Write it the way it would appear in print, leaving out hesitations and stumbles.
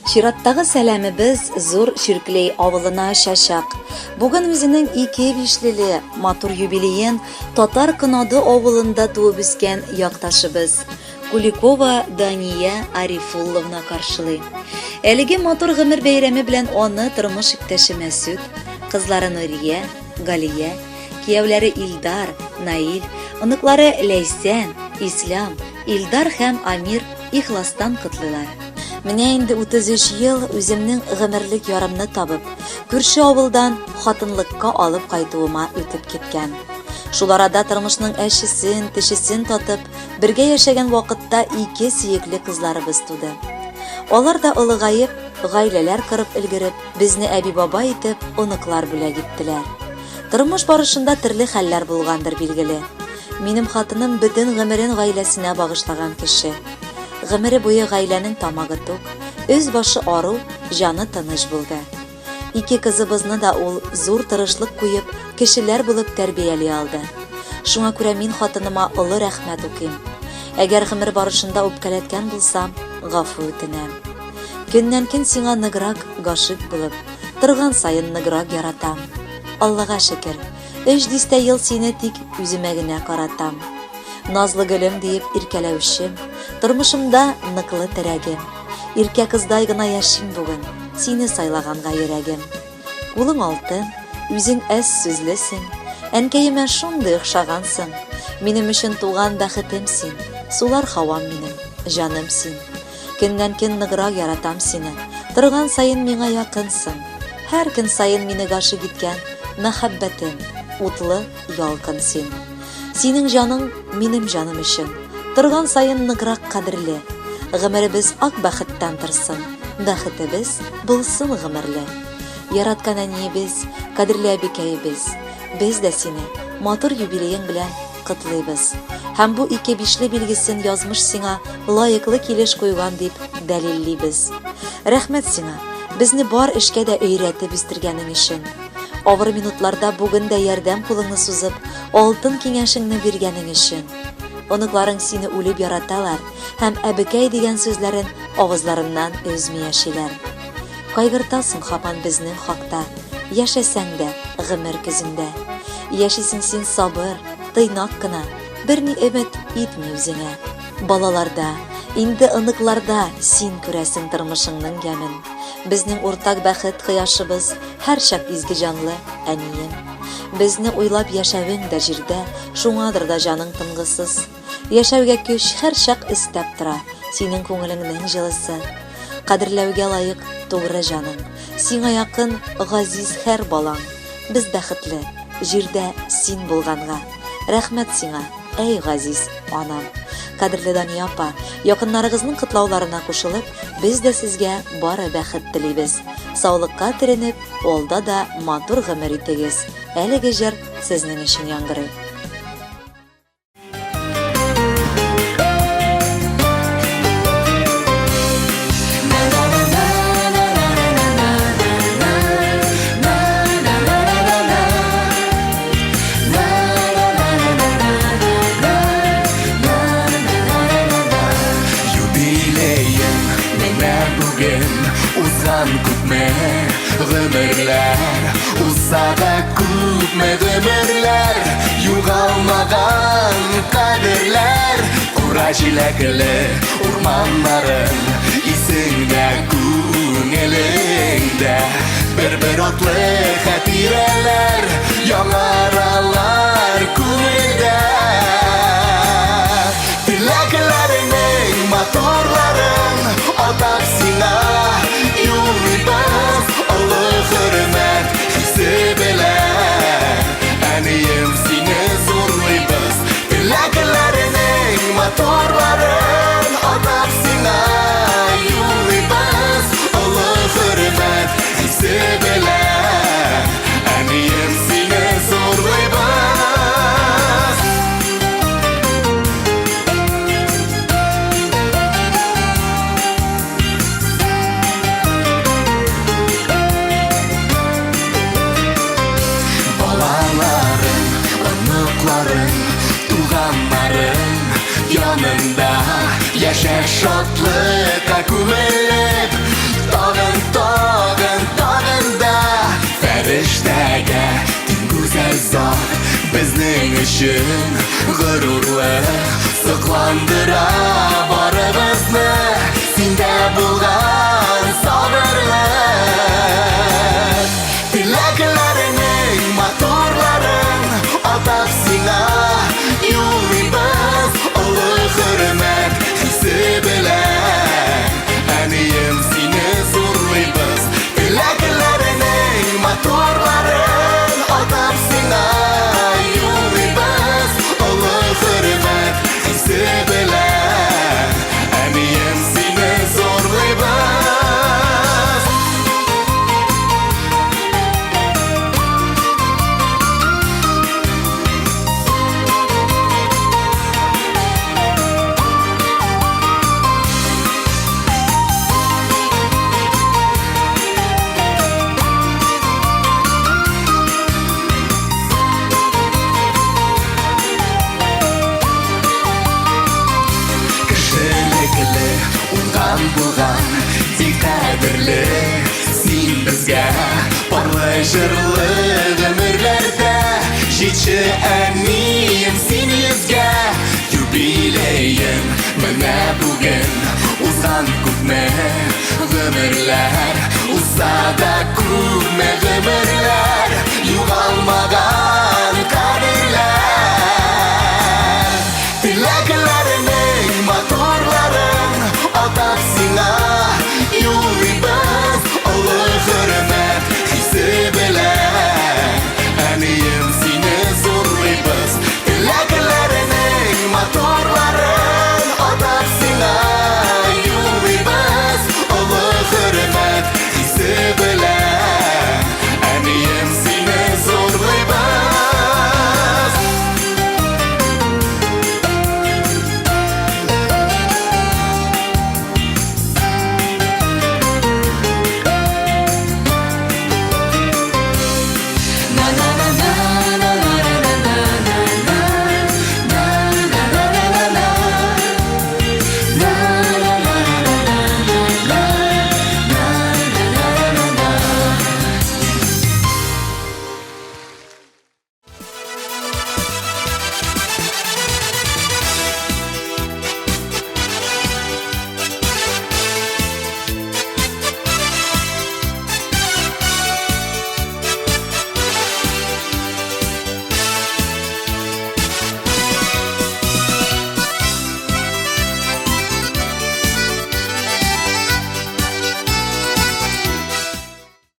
Чираттагы сәламебез зур Ширклей авылына шашак. Бүген үзенең 2 бишлеле матур юбилеен Татар Кынады авылында туып үскән якташыбыз Куликова Дания Арифулловна каршылый. Әлеге матур гомер бәйрәме белән аны тормыш иптәше Мәсүд, кызлары Нурия, Галия, кияүләре Илдар, Наил, оныклары Ләйсән, Ислам, Илдар һәм Амир ихластан котлыйлар. Менә инде 33 ел үземнең гомерлек ярымны табып, күрше авылдан хатынлыкка алып кайтуыма үтеп киткән. Шул арада тормышның әшесен, тешесен татып, бергә яшәгән вакытта 2 сөекле кызларыбыз туды. Алар да улыгаеп, гаиләләр кырып өлгереп, безне әби-баба итеп, оныклар бүләк иттеләр. Тормыш барышында төрле хәлләр булгандыр билгеле. Минем хатыным бөтен гомерен гаиләсенә багышлаган кеше. Гомере буе гаиләнең тамагы тук, үз башы ару, җаны тыныч булды. 2 кызыбызны да ул зур тырышлык куеп, кешеләр булып тәрбияли алды. Шуңа күрә мин хатыныма олы рәхмәт укыйм. Әгәр гомер барышында үпкәләткән булсам, гафу үтенәм. Көннән-көн сиңа ныграк гашык булып, торган сайын ныграк яратам. Аллага шөкер, 3 дистә ел сине тик үземә генә каратам. Назлы гөлем диеп иркәләүчем, тормышымда ныклы терәгем. Иркә кыздай гына яшим бүген, сине сайлаганга йөрәгем. Кулың алтын, үзең әз сүзлесең, әнкәемә шундый охшагансың. Минем өчен туган бәхетем син, сулар һавам минем, җаным син. Көннән-көн ныграк яратам сине, торган сайын миңа якынсың. Һәр көн сайын мине гашык иткән мәхәббәтем, утлы ялкын син. Синең җаның минем җаным өчен, торган сайын ныграк кадерле. Гомеребез ак бәхеттән торсын, бәхетебез булсын гомерле. Яраткан әниебез, кадерле әбикәебез, без дә сине матур юбилеең белән котлыйбыз. Һәм бу 2 бишле билгесен язмыш сиңа лаеклы килеш куйган дип дәлиллибез. Рәхмәт сиңа, безне бар эшкә дә өйрәтеп үстергәнең өчен. Авыр минутларда бүген дә ярдәм кулыңны сузып, алтын киңәшеңне биргәнең өчен. Оныкларың сине үлеп яраталар һәм әбекәй дигән сүзләрен авызларыннан өзми яшиләр. Кайгыртасың һаман безнең хакта, яшәсәң дә гомер көзендә. Яшисең син сабыр, тыйнак кына, берни өмет итми үзеңә. Балаларда, инде оныкларда син күрәсең тормышыңның ямен. Безнең уртак бәхет кояшыбыз һәр чак изге җанлы әнием. Безне уйлап яшәвең дә җирдә, шуңадыр да җаның тынгысыз. Яшәүгә көч һәр чак истәп тора, синең күңелеңнең җылысы. Кадерләүгә лаек тугры җаның, сиңа якын газиз һәр балаң. Без бәхетле, җирдә син булганга. Рәхмәт сиңа, әй газиз анам. Кадерле Дания апа, якыннарыгызның котлауларына кушылып, без дә сезгә бары бәхет телибез. Саулыкка теренеп, алда да матур гомер итегез. Әлеге җыр сезнең өчен яңгырый. Гомерләр, узсада күпме гомерләр, югалмаган кадерләр, кура җиләкле урманнарым, исеңдә күңелеңдә, бер атлы хатирәләр, яңаралар күңелдә. Теләкләреңнең матурларын атап сиңа юллыйбыз. Хөрмәт хисе белән, әнием сине зурлыйбыз. Теләкләреңнең матурларын атап сиңа юллыйбыз. Олы хөрмәт хисе белән, әнием сине зурлыйбыз. Туганнарым янында яшә шатлыкка күмелеп, Безнең өчен горурлы, сокландыра барыбызны. Синдә булган сабырлык, теләкләреңнең матурларын атап сиңа юллыйбыз. Олы хөрмәт хисе белән, әнием сине зурлыйбыз. Теләкләреңнең матурларын атап сиңа юллыйбыз. Олы хөрмәт хисе белән, әнием сине зурлыйбыз. Кешелекле, уңган булган, бик кадерле син безгә. Парлы җырлы гомерләрдә җитче әнием син йөзгә. Юбилеем менә бүген, узган күпме гомерләр, узса да күпме